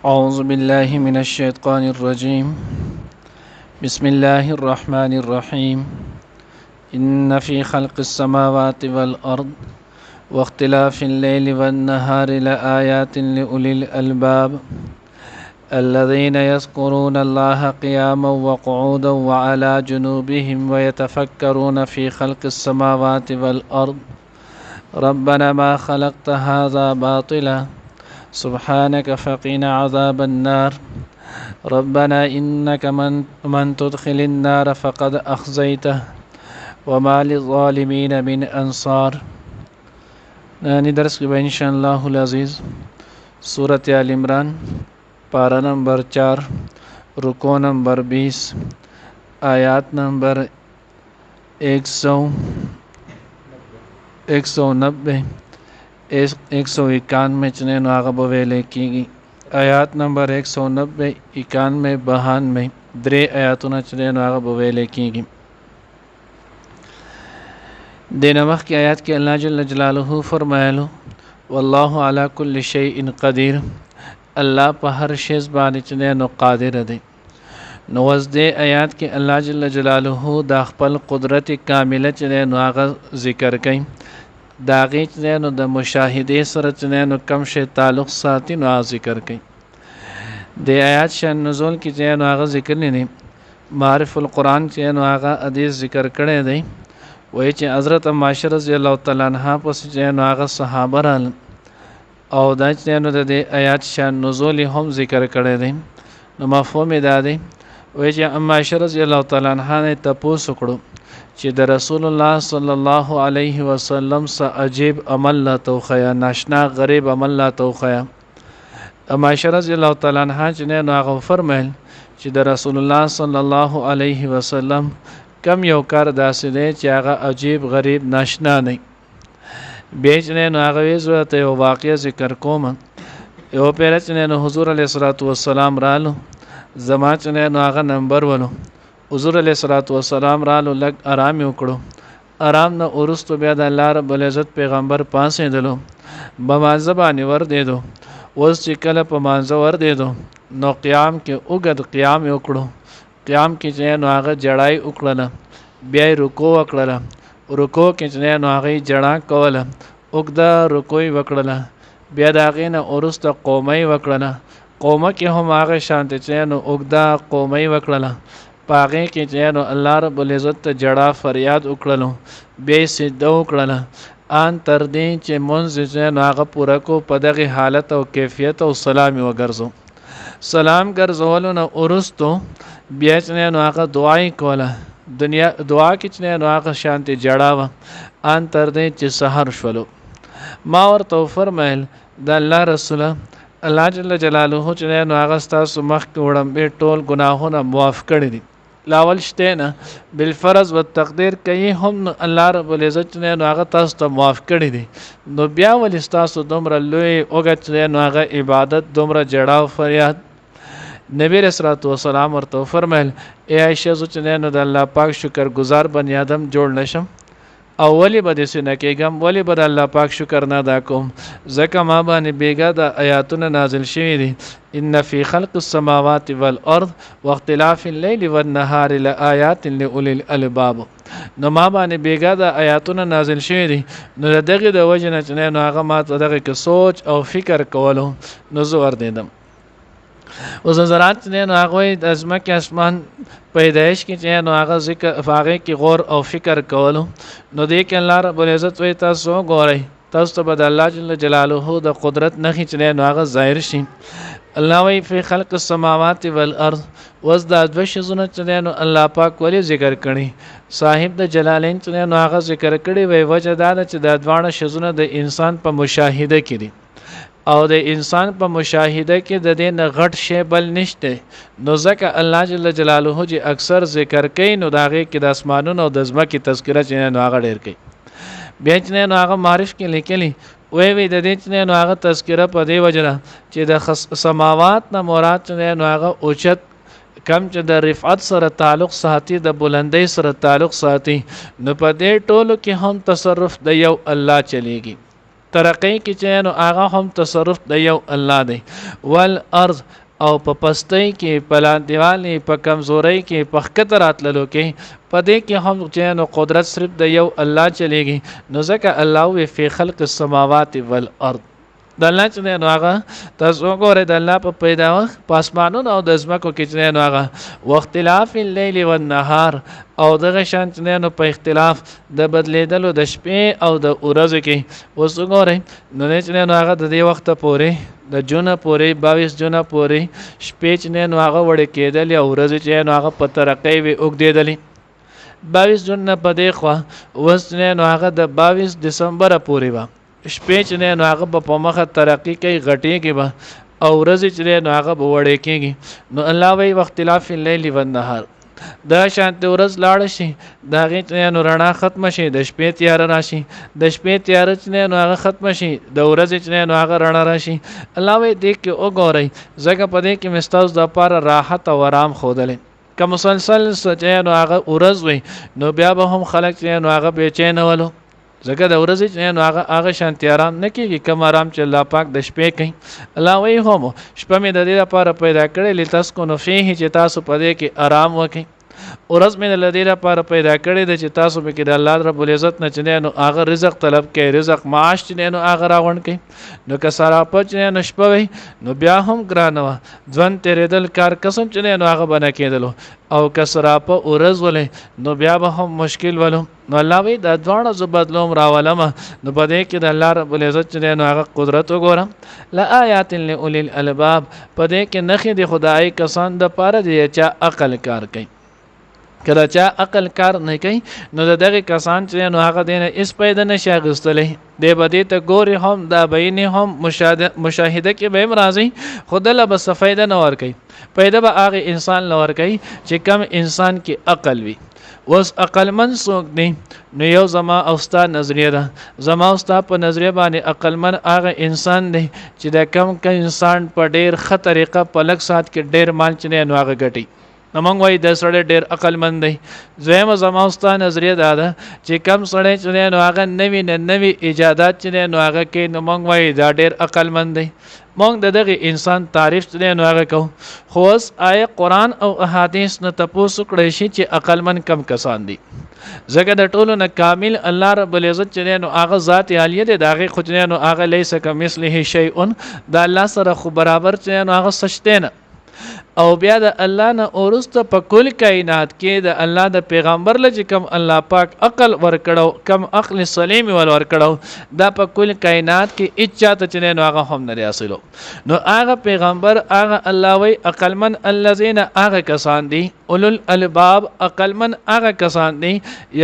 أعوذ بالله من الشيطان الرجيم بسم الله الرحمن الرحيم إن في خلق السماوات والأرض واختلاف الليل والنهار لآيات لأولي الألباب الذين يذكرون الله قياما وقعودا وعلى جنوبهم ويتفكرون في خلق السماوات والأرض ربنا ما خلقت هذا باطلا سبحانك فقنا عذاب النار ربنا إنك من تدخل النار فقد أخزيته وما للظالمين من أنصار. نانی درس کی ان شاء اللہ العزیز سورۃ آل عمران پارہ نمبر 4 رکوع نمبر 20 آیات نمبر 190 191 چنے ناغب ویلے کی گی. آیات نمبر 190 91 92 درے آیاتنا چنے ناغب ویلے کی گی. دینمخ کی آیات کے اللہ جل جلالہ فرمایلو واللہ علی کل شیء قدیر، اللہ پہ ہر شیز باندې چنے نو قادر دے. نو وزدے آیات کے اللہ جل جلالہ دا خپل قدرت کاملہ چنے نو آغا ذکر کئی، داغی چنے نو دا مشاہدے سر چنے نو کم شے تعلق ساتی نو آغا ذکر کئی. دے آیات شان نزول کی چنے نو آغا ذکر نہیں، معرف القرآن چنے نو آغا حدیث ذکر کرے دے. وہی چی حضرت عائشہ رضی اللہ تعالیٰ عنہ پس چنے نو آغا صحابہ رال او دا چنے نو دے آیات شان نزولی ہم ذکر کرے دے. نو مفہوم دا دے وہی چی عائشہ رضی اللہ تعالیٰ عنہ نے تپوس کرو چی دا رسول اللہ صلی اللہ علیہ وسلم سا عجیب عمل لا توخیا، ناشنا غریب عمل لا توخیا. عائشہ رضی اللہ تعالیٰ عنہ چنے نو آغا فرمیل چی دا رسول اللہ صلی اللہ علیہ وسلم کم یو کار داسی دے چی آغا عجیب غریب ناشنا نہیں. بیچنے نو آغا ویزویتا یو واقعہ ذکر کوما. یو پیرا چنے نو حضور علیہ السلام رالو زمان چنے نو آغا نمبر ولو. حضور علیہ السلام رالو لگ آرامی اکڑو. آرام نا ارستو بیاد اللہ رب العزت پیغمبر پانسے دلو بمانزہ بانی ور دے دو. وز چی کل پا مانزہ ور دے دو نو قیام کے اگد قیام اکڑو. قیام کی چنے نو آغا جڑائی اکڑلا، بیائی رکو اکڑلا، رکو کی چنے نو آغای جڑا کولا، اگدا رکوی وکڑلا، بیاد آغین ارست قومی وکڑلا، قومہ کی ہم آغا شانت چنے نو اگدا قومی وکڑلا، پاغی کی چنے نو اللہ رب العزت جڑا فریاد اکڑلو، بیائی سجدہ اکڑلا. آن تردین چے منز چنے نو آغا پورا کو پدغی حالت و کیفیت و سلامی وگرزو. سلام گرزولو نا ارستو بیا چنے نو آغا دعائی کولا، دعا کی چنے نو آغا شانتی جڑاوا. آن تردین چی سحر شولو. ما ورطو فرمائل دا اللہ رسولہ اللہ جل جلالہ چنے نو آغا ستاسو مخ کی وڑم بے ٹول گناہونا معاف کردی دی. لاول شتینا بالفرض و تقدیر کئی ہم اللہ رب العزت چنے نو آغا تاسو معاف کردی دی. نو بیا ولی ستاسو دمرا لوی اوگا چنے نو آغا عبادت دمرا جڑاو فریاد. نبی علیہ السلام ورطو فرمائل اے عائشہ زو چنے نو دا اللہ پاک شکر گزار بنی آدم جوڑ نشم او ولی با دیسی نکیگم، ولی با دا اللہ پاک شکر نادا کوم زکا ما بانی بیگا دا آیاتون نازل شوی دی. ان فی خلق السماوات والارض واختلاف اللیل والنهار لآیات لأولی الالباب. نو ما بانی بیگا دا آیاتون نازل شوی دی. نو دا دغی دا وجن چنے نو آغا ما تا دغی که سوچ او فکر کولو نو زور دیدم. اس نظرات چنے نو آغوی ازمک اسمان پیدائش کی چنے نو آغا ذکر فاغی کی غور او فکر کولو. نو دیکھ اللہ رب العزت وی تاسو گو رہی تاسو بد اللہ جل جلالہ دا قدرت نخی چنے نو آغا ظاہر شی. اللہ وی فی خلق السماوات والارض وز دا دوش زن چنے نو اللہ پاک ولی ذکر کرنی. صاحب دا جلالین چنے نو آغا ذکر کری وی وجہ دا چی دا دوان شزن دا انسان پا مشاہدہ کی دی او د انسان په مشاهده کې د دې نه غټ شی بل نشته. نو ځکه الله جل جلاله چې اکثر ذکر کوي نو د هغې کې د اسمانونو او د ځمکې تذکره چې نو هغه ډېر کوي. بیا چې نو هغه معرف کې لیکلي وی د دې چې نو هغه تذکره په دې وجه ده چې د سماوات نه مراد چې نو هغه اوچت کم چې د رفعت سره تعلق ساتي، د بلندۍ سره تعلق ساتي، نو په دې ټولو کې هم تصرف د یو الله چلیږي. ترقی کې چې نو هغه هم تصرف د یو الله دی والارض او په پستی کې په لاندېوالي په کمزورۍ کې په ښکته راتللو کې په دې کې هم چې نو قدرت صرف د یو الله چلیږي نو ځکه الله وی فی خلق السماوات والارض د الله چې نو هغه تاسو وګورئ د الله په پیداوخت په اسمانونو او د ځمکو کې چې نو هغه واختلاف الليل والنهار او دغه شان چې نو په اختلاف د بدلیدلو د شپې او د ورځې کې اوس وګورئ نو چې نو هغه د دې وخت پورې د جون پورې 22 جون پورې شپې چې نو هغه وړ کېدل او ورځې چې نو هغه په ترقې وي وګدېدلې 22 جون نه په دې خوا اوس نو هغه د 22 دسمبر پورې و شپې چې نو هغه په مخه ترقی کوي غټيږي به او ورځ چې نو هغه وړې کېږي نو الله وی واختلاف الليل والنهار دا شانت ورځ لاړ شي دا غي نو رڼا ختم شي د شپې تیار راشي د شپې تیار چې نو هغه ختم شي د ورځ چې نو هغه رڼا راشي الله وی دې کې وګورئ زګه په دې کې مستاز د لپاره راحت او آرام خودلې که مسلسل چې نو هغه ورځ وي نو بیا به هم خلک چې نو هغه بېچین ولو زګه د ورځې چې نو هغه شانتي آرام نه کیږي کوم آرام چې الله پاک د شپې کوي الله وی هم شپه مې د دې لپاره پیدا کړې لتسكنوا فيه چې تاسو په دې کې آرام وکړئ ورځ مې د دې لپاره پیدا کړې د چې تاسو به کې د الله رب العزت نه چې نو هغه رزق طلب کوي رزق معاش چې نو هغه راغون کوي نو که سره په چې نو شپه وي نو بیا هم ګرانوه ځوان تیرېدل کار قسم چې نو هغه بنه کېدلو او کسرا په ورځ ولې نو بیا به هم مشکل ولو نو الله وی د ځوان ز بدلوم راولم نو په دې کې د الله رب العزت چې نو هغه قدرت وګورم لا آیات لأولی الالباب په دې کې نخې د خدای کسان د پاره دی چې عقل کار کوي کله چې عقل کار نه کوي نو دغه کسان چې نو هغه دینه اس پیدا نشي غستلې د بدی ته ګوري هم د بین هم مشاهده کې به مرضی خدله بس فائدہ نه ور کوي پیدا به هغه انسان لور کوي چې کم انسان کې عقل وي وس عقل من څوک دی نو یو زما او ستا نظریه ده زما او ستا په نظریه باندې عقل من هغه انسان دی چې د کم انسان په ډیر ښه طریقه په لږ سات کې ډیر مال چنه نو هغه ګټي نو مونږ وای د سړی ډیر عقل مند دی زما زما او ستا نظریه ده چې کم سړی چنه نو هغه نوی ایجادات چنه نو هغه کې نو مونږ وای دا ډیر عقل مند دی مونږ دغه انسان تعریف چنه نو هغه کو خو اوس آیه قران او احادیث نه تاسو کړی شي چې عقل مند کم کسان دي زګه د ټولو نه کامل الله رب العزت چنه نو هغه ذات عالیه دی دغه خو چنه نو هغه لیس کمثله شیء د الله سره خو برابر چنه نو هغه سشته نه او بیا د الله نه اورسته په کل کائنات کې د الله د پیغمبر لږ کم الله پاک عقل ورکړو کم عقل سلیم ول ورکړو دا په کل کائنات کې اچا ته چنه نو هغه هم نه حاصلو نو هغه پیغمبر هغه الله وی عقل من الذين هغه کسان دي اولل الباب عقل من هغه کسان دي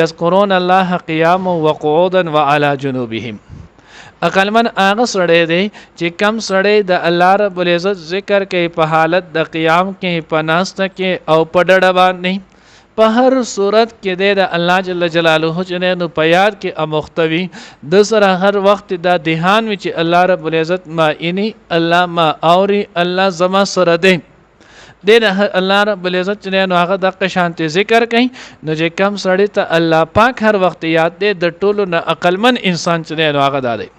یذکرون الله قیاما وقعودا وعلى جنوبهم عقل من هغه سړی دی چې کم سړی د الله رب العزت ذکر کوي په حالت د قیام کې په ناسته کې او په ډډه باندې په هر صورت کې د الله جل جلاله چې نو په یاد کې امختوي د سره هر وخت د دهان وی چې الله رب العزت ما اني الله ما اوري الله زما سره دی د الله رب العزت چې نو هغه د شانتي ذکر کوي نو چې کم سړی ته الله پاک هر وخت یاد دی د ټولو نه عقلمن انسان چې نو هغه دی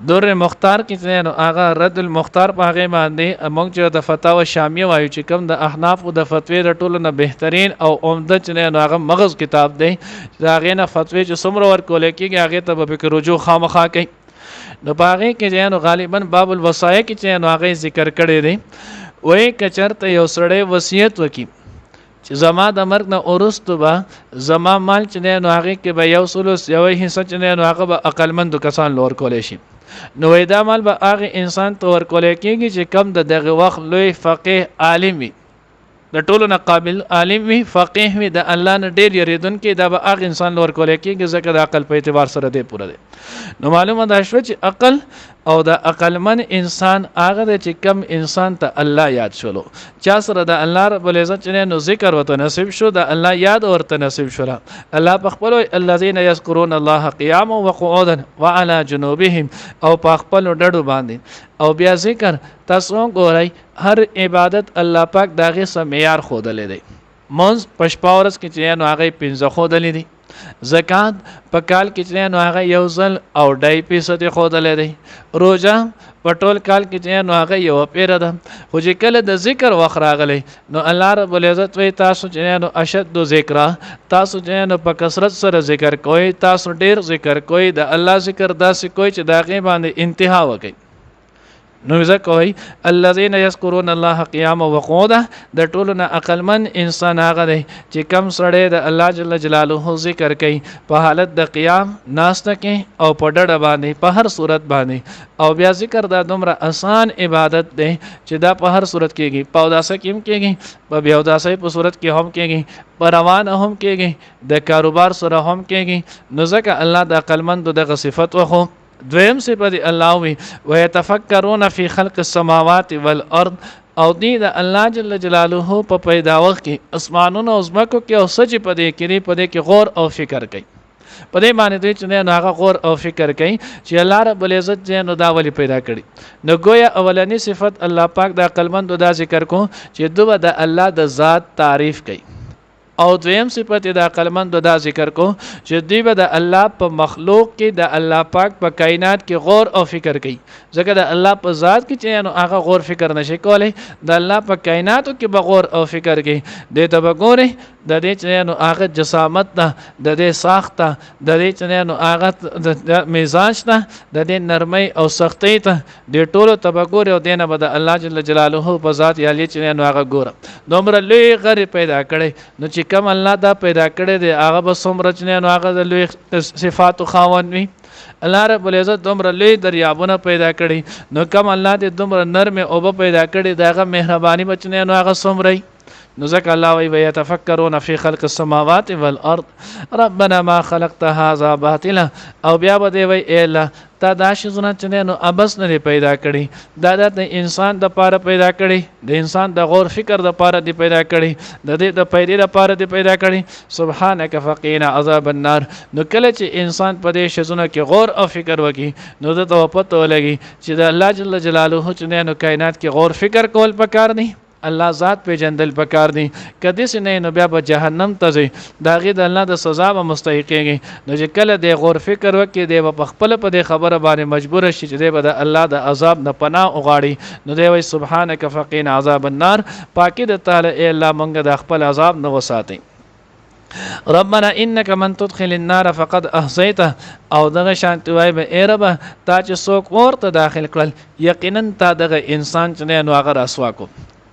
دور مختار کې نو هغه رد المختار په هغه باندې موږ چې د فتاوا شامیه وایو چې کوم د احناف او د فتوی د ټولو نه بهترین او عمده چې نو هغه مغز کتاب دی دا هغه نه فتوی چې څومره ورکول کېږي هغه ته به فکر رجوع خامخا کوي نو باغې کې نو غالبا باب الوصایا کې چې نو هغه ذکر کړی دی وای کچرته یو سړی وصیت وکي چې زما د مرګ نه اورستو به زما مال چې نو هغه کې به یو سلوس یو حصہ چې نو هغه به عقلمند کسان لور کولای شي نو دا مال به هغه انسان ته ور کولای کېږي چې کم د دغه وخت لوی فقيه عالم وي د ټولو نه قابل عالم وي فقيه وي د الله نه ډیر یریدونکو دا به هغه انسان لور کولای کېږي ځکه د عقل په اعتبار سره دی پوره دی نو معلومه ده چې عقل او د عقلمن انسان هغه چې کم انسان ته الله یاد شولو چا سره د الله رب العزت نو ذکر وته نصیب شو د الله یاد ورته نصیب شو الله په خپل الذين يذكرون الله قياما وقعودا وعلى جنوبهم او په خپل ډډو باندې او بیا ذکر تاسو ګورئ هر عبادت الله پاک داغه سم معیار خودلې دی مونږ پښپاورس کې چې نو هغه 15 خودلې دي زکات په کال کې چې نو هغه یو ځل او 2% خودلې دی. روزه په ټول کال کې چې نو هغه یو پیره ده. خو چې کله د ذکر وخت راغلی نو الله رب العزت وی تاسو چې نو اشد ذکر، تاسو چې نو په کثرت سره ذکر کوئ، تاسو ډیر ذکر کوئ، د الله ذکر داسې کوئ چې دا غي باندې انتها وکړي. نو ځکه وای الذين يذكرون الله قياما وقعودا، د ټولو نه عقلمن انسان هغه دی چې کم سړی د الله جل جلاله ذکر کوي په حالت د قیام ناسته کې او په ډډه باندې په هر صورت باندې. او بیا ذکر دا دومره آسان عبادت دی چې دا په هر صورت کېږي، په اوداسه کې هم کېږي، په بیا اوداسه په صورت کې هم کېږي، په روانه هم کېږي، د کاروبار سره هم کېږي. نو ځکه الله د عقلمندو دغه صفت وخو. دویم صفت الله وی ويتفکرون فی خلق السماوات والارض، او دی د الله جل جلاله په پیداوخت کې اسمانونو او زمکو کې او سچ په دې کې غور او فکر کوي. په دې باندې دوی چې نه هغه غور او فکر کوي چې الله رب العزت چې نو دا ولی پیدا کړي. نو گویا اولنی صفت الله پاک د عقلمند دا ذکر کو چې دوی د الله د ذات تعریف کوي. او دویم صفت د عقلمند دا ذکر کو چې دوی به د الله په مخلوق کې د الله پاک په کائنات کې غور او فکر کوي. ځکه د الله په ذات کې چې نو هغه غور فکر نشي کولای، د الله په کائناتو کې به غور او فکر کوي. د ته وګوره د دې چې نو هغه جسامت ده، د دې ساخته، د دې چې نو هغه د مزاج ده، د دې نرمۍ او سختۍ ته د ټولو تبګور او دینه به د الله جل جلاله په ذات یالي چې نو هغه ګوره دومره لوی غری پیدا کړي. نو چې کم الله دا پیدا کړي دی هغه به څومره چې نو هغه د لوی صفات خاوند وي. الله رب العزت دومره لوی دریابونه پیدا کړي، نو کم الله دې دومره نرم او پیدا کړي دغه مهرباني بچنه نو هغه څومره. نو ځکه الله وی ويتفکرون فی خلق السماوات والارض ربنا ما خلقت هذا باطلا. او بیا به دی وی اله تا دا شزونه چې نو ابس نه پیدا کړي، دا د انسان د پاره پیدا کړي، د انسان د غور فکر د پاره دی پیدا کړي، د دې د پیدا د پاره دی پیدا کړي. سبحانك فقنا عذاب النار. نو کله چې انسان په دې شزونه کې غور او فکر وکي نو د توپته ولګي چې د الله جل جلاله چې نو کائنات کې غور فکر کول پکار نه، الله ذات په جندل پکار دي. کدی سه نه نو بیا په جهنم ته ځي، داغه د الله د سزا به مستحقېږي. نو چې کله د غور فکر وکي دی په خپل په دې خبره باندې مجبور شي چې دی به د الله د عذاب نه پناه وغواړي. نو دی وای سبحانك فقنا عذاب النار. پاکي د تعالی ای الله مونږ د خپل عذاب نه وساتي. ربنا انك من تدخل النار فقد احصيته. او دغه شانتی وای به ای رب تا چې څوک ورته داخل کړل یقینا تا دغه انسان چې نه هغه رسوا کو.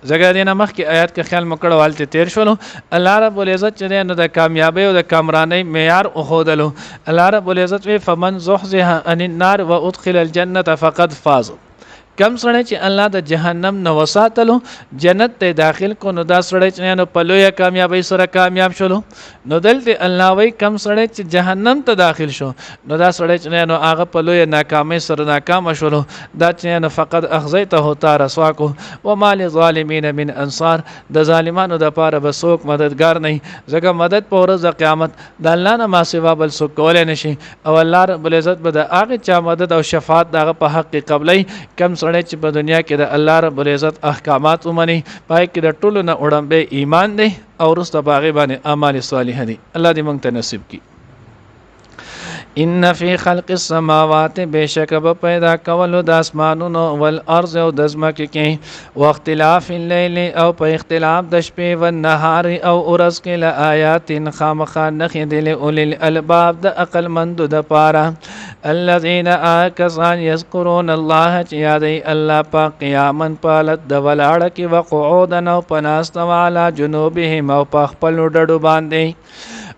زګر دینه مخ کې آیات کې خیال مکړه والته تیر شولو. الله رب العزت چې نو د کامیابی او د کامرانی معیار او خودلو. الله رب العزت وی فمن زحزح عن النار وادخل الجنه فقد فاز. کم سړی چې الله د جهنم نه وساتلو جنت ته داخل کو نو دا سړی چې نو په لویه کامیابی سره کامیاب شولو. نو دلته الله وی کم سړی چې جهنم ته داخل شو نو دا سړی چې نو هغه په لویه ناکامۍ سره ناکام شولو. دا چې نو فقط اخزیته تا رسوا کو وما للظالمین من انصار. د ظالمانو د پاره به څوک مددگار نه، ځکه مدد په ورځ د قیامت د الله نه ما سوا بل څوک کولای نشي. او الله رب العزت به د هغه چا مدد او شفاعت دغه په حق قبلای. کم سړی چې په دنیا کې د الله رب العزت احکامات ومني پای کې د ټولو نه وړاندې ایمان دی او وروسته باغې باندې اعمال صالحه دي. الله دې موږ ته نصیب کړي. ان فی خلق السماوات بشک به پیدا کولو د اسمانونو والارض او د ځمکې کې واختلاف الليل او په اختلاف د شپې و نهار او ورځ کې لآیات خامخا نخې دل اول الالباب د عقل مند د پاره الذين آکسان یذکرون الله چې یادی الله په قیاما پالت د ولاړ کې وقعودا او پناست والا جنوبهم او په خپل ډډو باندې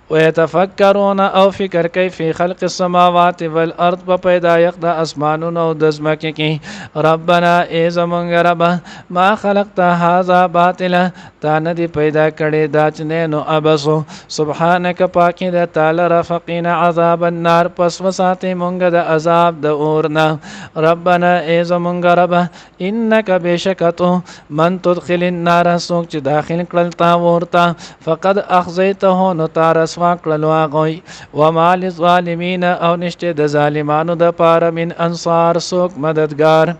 ويتفکرون او فکر کوي فی خلق السماوات والارض په پیدایښت د اسمانونو او د ځمکې کې ربنا ای زمونږ رب ما خلقت هذا باطلا تا نه دی پیدا کړی دا چې نو ابسو سبحانك پاکي د تعالی رفقنا عذاب النار پس وساتې مونږ د عذاب د اورنا ربنا ای زمونږ رب انك بشکتو من تدخل النار سوک چې داخل کړل تا ورته فقد اخزیته نو تارس واکلو غوي وما للظالمین او نشته د ظالمانو د پاره من انصار سوک مددگار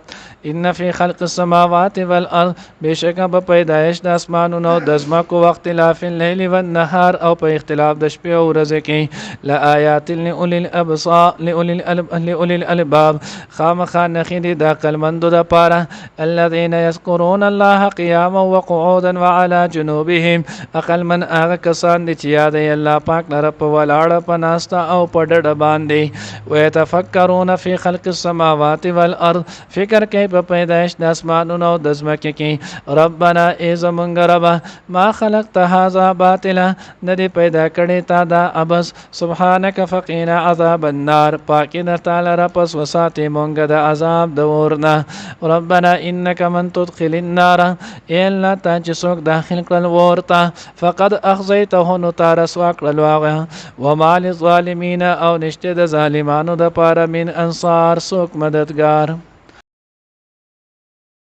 ان فی خلق السماوات والارض بشک په پیدایش د اسمانونو د ځمکو وخت اختلاف اللیل والنهار او په اختلاف د شپې او ورځې کې لآیات لأولی الابصار لأولی الالباب خامخا نښې دي د عقلمندو دپاره الذین یذکرون الله قیاما وقعودا وعلى جنوبهم عقلمند هغه کسان دي چې یادوي الله پاک لره په ولاړه په ناسته او په ډډه باندې ویتفکرون فی خلق السماوات والارض فکر کوي په پیدایش د اسمانونو او د ځمکې کې ربنا ای زمونږ ربه ما خلقت هذا باطلا نه دې پیدا کړې تا دا ابس سبحانک فقینا عذاب النار پاکي د تعالی را پس وساتې مونږ د عذاب د اور نه ربنا انک من تدخل النار ای الله تا چې څوک داخل کړل اور ته فقد اخزیته نو تا رسوا کړل هغه وما للظالمین او نشته د ظالمانو دپاره من انصار څوک مددگار